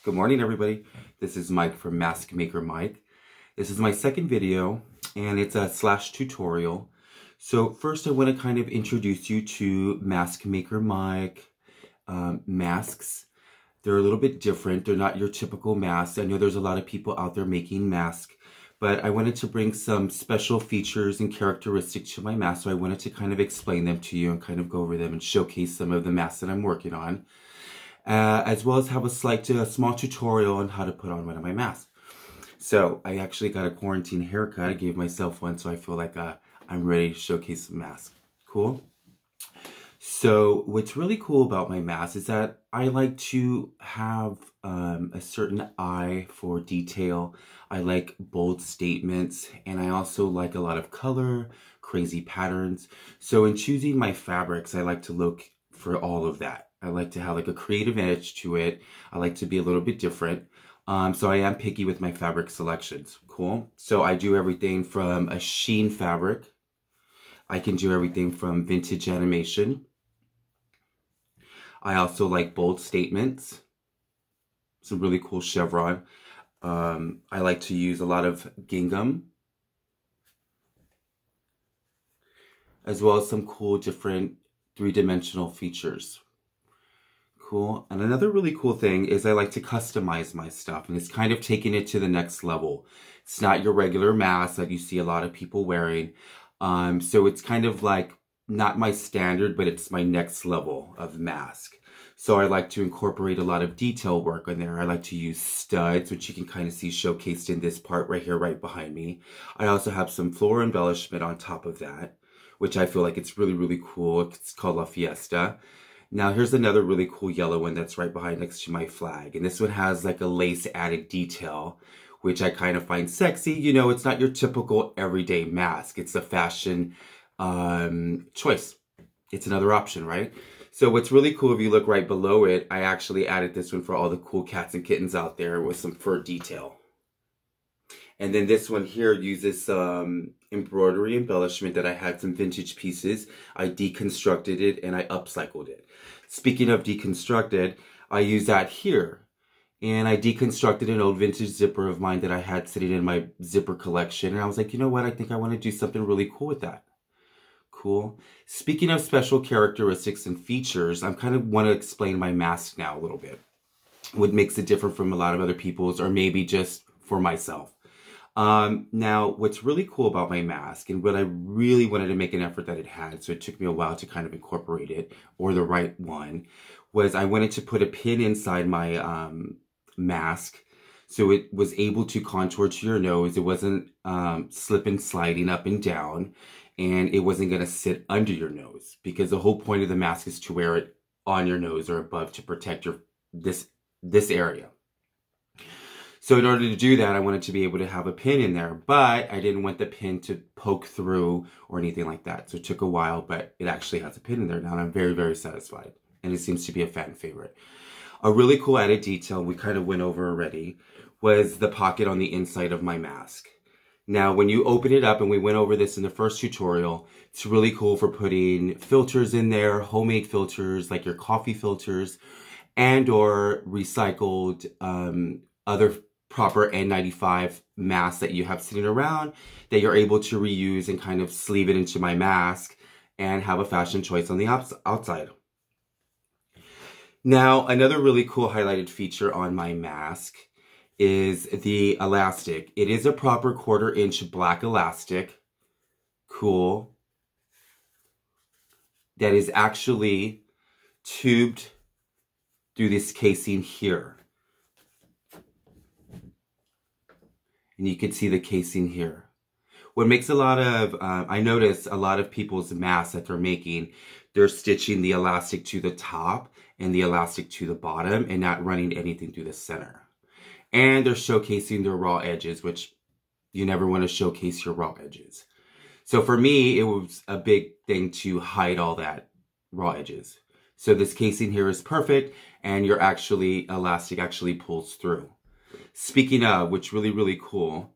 Good morning, everybody. This is Mike from Mask Maker Mike. This is my second video, and it's a slash tutorial. So first, I want to kind of introduce you to Mask Maker Mike masks. They're a little bit different. They're not your typical masks. I know there's a lot of people out there making masks, but I wanted to bring some special features and characteristics to my mask. So I wanted to kind of explain them to you and kind of go over them and showcase some of the masks that I'm working on. As well as have a small tutorial on how to put on one of my masks. So I actually got a quarantine haircut. I gave myself one, so I feel like I'm ready to showcase some masks. Cool? So what's really cool about my mask is that I like to have a certain eye for detail. I like bold statements, and I also like a lot of color, crazy patterns. So in choosing my fabrics, I like to look for all of that. I like to have like a creative edge to it. I like to be a little bit different. So I am picky with my fabric selections. Cool. So I do everything from a sheen fabric. I can do everything from vintage animation. I also like bold statements. Some really cool chevron. I like to use a lot of gingham, as well as some cool different three-dimensional features. Cool. And another really cool thing is I like to customize my stuff, and it's kind of taking it to the next level. It's not your regular mask that you see a lot of people wearing. So it's kind of like not my standard, but it's my next level of mask. So I like to incorporate a lot of detail work in there. I like to use studs, which you can kind of see showcased in this part right here, right behind me. I also have some floral embellishment on top of that, which I feel like it's really, really cool. It's called La Fiesta. Now here's another really cool yellow one that's right behind next to my flag. And this one has like a lace added detail, which I kind of find sexy. You know, it's not your typical everyday mask. It's a fashion choice. It's another option, right? So what's really cool, if you look right below it, I actually added this one for all the cool cats and kittens out there with some fur detail. And then this one here uses some embroidery embellishment that I had some vintage pieces. I deconstructed it and I upcycled it. Speaking of deconstructed, I use that here. And I deconstructed an old vintage zipper of mine that I had sitting in my zipper collection. And I was like, you know what? I think I want to do something really cool with that. Cool. Speaking of special characteristics and features, I kind of want to explain my mask now a little bit. What makes it different from a lot of other people's, or maybe just for myself. Now, what's really cool about my mask, and what I really wanted to make an effort that it had, so it took me a while to kind of incorporate it, or the right one, was I wanted to put a pin inside my mask, so it was able to contour to your nose. It wasn't slip and sliding up and down, and it wasn't going to sit under your nose, because the whole point of the mask is to wear it on your nose or above to protect your this area. So in order to do that, I wanted to be able to have a pin in there, but I didn't want the pin to poke through or anything like that. So it took a while, but it actually has a pin in there now, and I'm very, very satisfied. And it seems to be a fan favorite. A really cool added detail we kind of went over already was the pocket on the inside of my mask. Now, when you open it up, and we went over this in the first tutorial, it's really cool for putting filters in there, homemade filters, like your coffee filters, and or recycled other proper N95 masks that you have sitting around that you're able to reuse and kind of sleeve it into my mask and have a fashion choice on the outside. Now, another really cool highlighted feature on my mask is the elastic. It is a proper 1/4 inch black elastic. Cool. That is actually tubed through this casing here. And you can see the casing here. What makes a lot of, I notice a lot of people's masks that they're making, they're stitching the elastic to the top and the elastic to the bottom and not running anything through the center. And they're showcasing their raw edges, which you never want to showcase your raw edges. So for me, it was a big thing to hide all that raw edges. So this casing here is perfect, and your elastic actually pulls through. Speaking of, which really, really cool,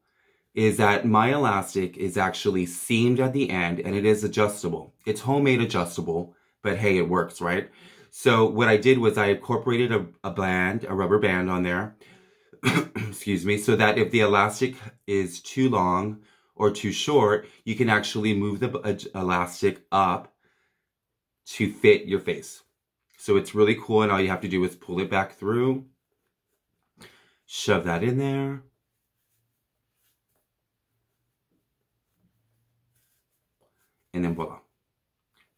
is that my elastic is actually seamed at the end, and it is adjustable. It's homemade adjustable, but hey, it works, right? So what I did was I incorporated a rubber band on there, excuse me, so that if the elastic is too long or too short, you can actually move the elastic up to fit your face. So it's really cool, and all you have to do is pull it back through, shove that in there, and then voila.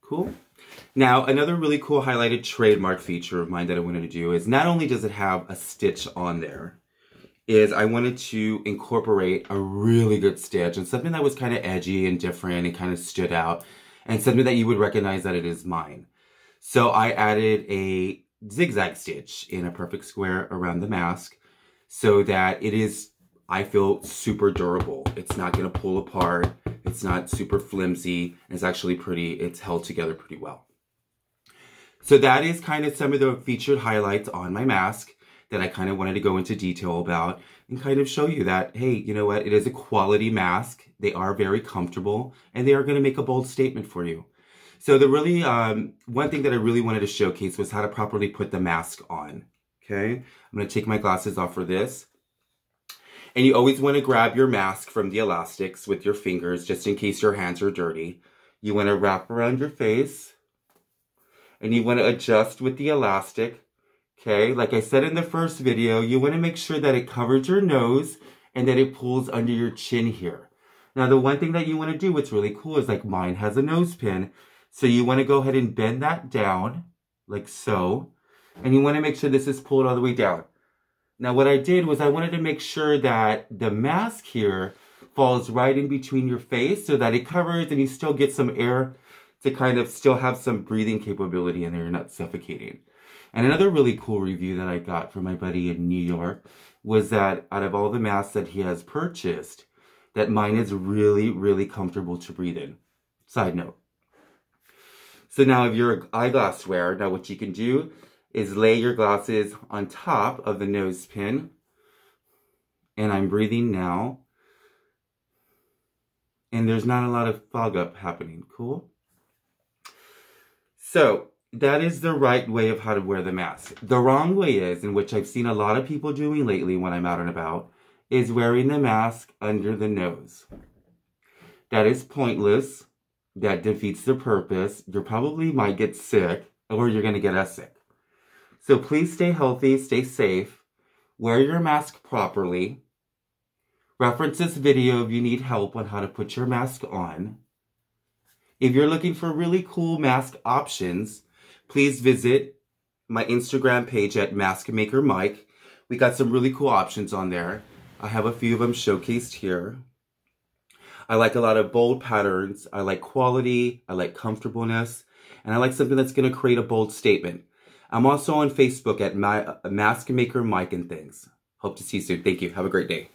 Cool. Now, another really cool highlighted trademark feature of mine that I wanted to do is not only does it have a stitch on there, is I wanted to incorporate a really good stitch and something that was kind of edgy and different and kind of stood out and something that you would recognize that it is mine. So I added a zigzag stitch in a perfect square around the mask so that it is, I feel, super durable. It's not going to pull apart. It's not super flimsy. It's actually it's held together pretty well. So that is kind of some of the featured highlights on my mask that I kind of wanted to go into detail about and kind of show you that, hey, you know what? It is a quality mask. They are very comfortable and they are going to make a bold statement for you. So the really, one thing that I really wanted to showcase was how to properly put the mask on. Okay. I'm going to take my glasses off for this. And you always want to grab your mask from the elastics with your fingers, just in case your hands are dirty. You want to wrap around your face and you want to adjust with the elastic. Okay, like I said in the first video, you want to make sure that it covers your nose and that it pulls under your chin here. Now, the one thing that you want to do, what's really cool, is like mine has a nose pin. So you want to go ahead and bend that down, like so. And you want to make sure this is pulled all the way down. Now, what I did was I wanted to make sure that the mask here falls right in between your face so that it covers and you still get some air to kind of still have some breathing capability in there. You're not suffocating. And another really cool review that I got from my buddy in New York was that out of all the masks that he has purchased, that mine is really, really comfortable to breathe in. Side note. So now if you're an eyeglass wearer, now what you can do is lay your glasses on top of the nose pin. And I'm breathing now. And there's not a lot of fog up happening. Cool? So that is the right way of how to wear the mask. The wrong way is, in which I've seen a lot of people doing lately when I'm out and about, is wearing the mask under the nose. That is pointless. That defeats the purpose. You probably might get sick, or you're going to get us sick. So please stay healthy, stay safe, wear your mask properly. Reference this video if you need help on how to put your mask on. If you're looking for really cool mask options, please visit my Instagram page at Mask Maker Mike. We got some really cool options on there. I have a few of them showcased here. I like a lot of bold patterns. I like quality. I like comfortableness. And I like something that's going to create a bold statement. I'm also on Facebook at Mask Maker Mike and things. Hope to see you soon. Thank you. Have a great day.